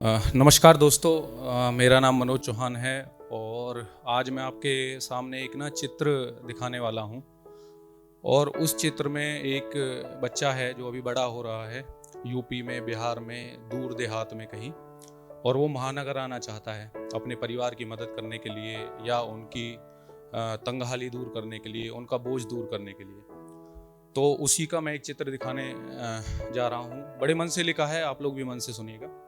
नमस्कार दोस्तों, मेरा नाम मनोज चौहान है और आज मैं आपके सामने एक चित्र दिखाने वाला हूं। और उस चित्र में एक बच्चा है जो अभी बड़ा हो रहा है, यूपी में, बिहार में, दूर देहात में कहीं, और वो महानगर आना चाहता है अपने परिवार की मदद करने के लिए या उनकी तंगहाली दूर करने के लिए, उनका बोझ दूर करने के लिए। तो उसी का मैं एक चित्र दिखाने जा रहा हूँ। बड़े मन से लिखा है, आप लोग भी मन से सुनिएगा।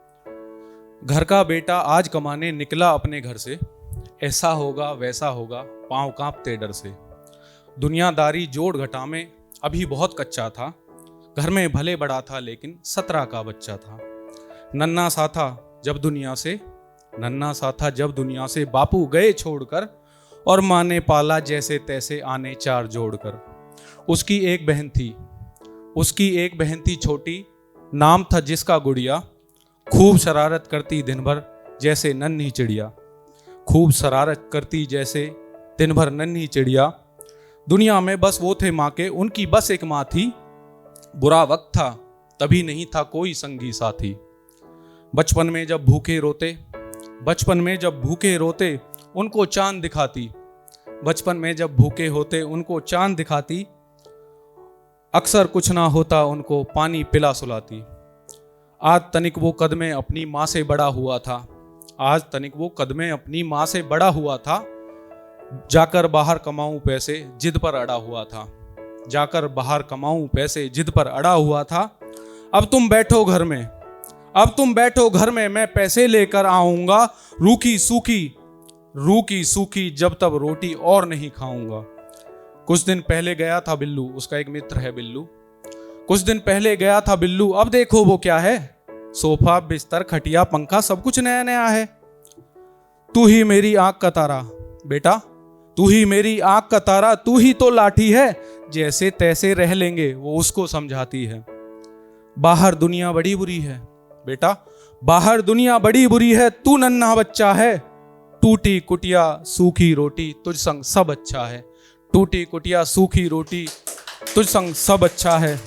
घर का बेटा आज कमाने निकला अपने घर से, ऐसा होगा वैसा होगा पांव कांपते डर से। दुनियादारी जोड़ घटा में अभी बहुत कच्चा था, घर में भले बड़ा था लेकिन 17 का बच्चा था। नन्ना सा था जब दुनिया से बापू गए छोड़कर, और माँ ने पाला जैसे तैसे आने 4 जोड़कर। उसकी एक बहन थी छोटी, नाम था जिसका गुड़िया। खूब शरारत करती दिन भर जैसे नन्ही चिड़िया। दुनिया में बस वो थे माँ के, उनकी बस एक माँ थी। बुरा वक्त था तभी नहीं था कोई संगी साथी। बचपन में जब भूखे रोते उनको चांद दिखाती। अक्सर कुछ ना होता उनको पानी पिला सुलाती। आज तनिक वो कदमें अपनी माँ से बड़ा हुआ था। जाकर बाहर कमाऊं पैसे जिद पर अड़ा हुआ था। अब तुम बैठो घर में मैं पैसे लेकर आऊंगा। रूखी सूखी जब तब रोटी और नहीं खाऊंगा। कुछ दिन पहले गया था बिल्लू, उसका एक मित्र है बिल्लू। अब देखो वो क्या है, सोफा बिस्तर खटिया पंखा सब कुछ नया नया है। तू ही मेरी आंख का तारा बेटा, तू ही तो लाठी है। जैसे तैसे रह लेंगे वो उसको समझाती है। बाहर दुनिया बड़ी बुरी है बेटा, तू नन्हा बच्चा है। टूटी कुटिया सूखी रोटी तुझ संग सब अच्छा है।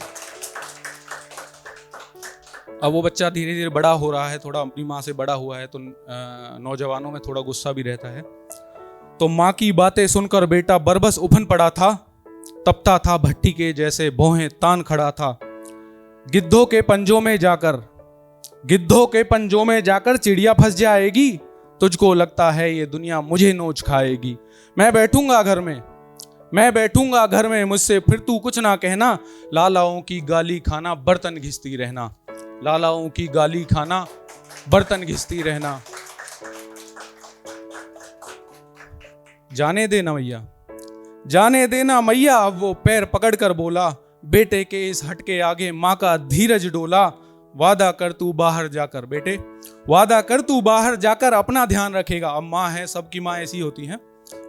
अब वो बच्चा धीरे धीरे बड़ा हो रहा है, थोड़ा अपनी माँ से बड़ा हुआ है, तो नौजवानों में थोड़ा गुस्सा भी रहता है। तो माँ की बातें सुनकर बेटा बरबस उफन पड़ा था। तपता था भट्टी के जैसे भौहें तान खड़ा था। गिद्धों के पंजों में जाकर चिड़िया फंस जाएगी। तुझको लगता है ये दुनिया मुझे नोच खाएगी। मैं बैठूंगा घर में मुझसे फिर तू कुछ ना कहना। लालाओं की गाली खाना बर्तन घिसती रहना। जाने देना मैया, अब वो पैर पकड़कर बोला। बेटे के इस हट के आगे माँ का धीरज डोला। वादा कर तू बाहर जाकर अपना ध्यान रखेगा। अब माँ है, सबकी माँ ऐसी होती हैं,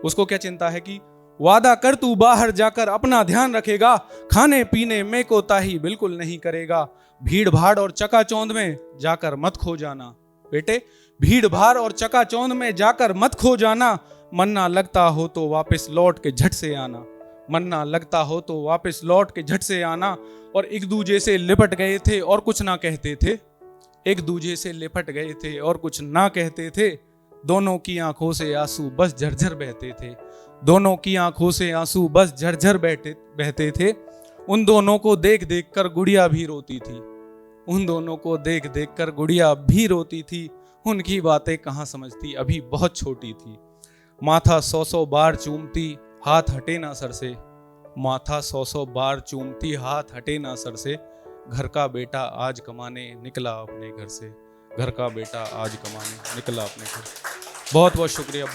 उसको क्या चिंता है कि वादा कर तू बाहर जाकर अपना ध्यान रखेगा। खाने पीने में कोताही बिल्कुल नहीं करेगा। भीड़ भाड़ और चकाचौंध में जाकर मत खो जाना बेटे, मत खो जाना। मन ना लगता हो तो वापस लौट के झट से आना। और एक दूजे से लिपट गए थे और कुछ ना कहते थे। दोनों की आंखों से आंसू बस झरझर बहते थे। उन दोनों को देख देख कर गुड़िया भी रोती थी। उनकी बातें कहाँ समझती, अभी बहुत छोटी थी। माथा 100 बार चूमती हाथ हटे ना सर से। घर का बेटा आज कमाने निकला अपने घर से। बहुत बहुत शुक्रिया।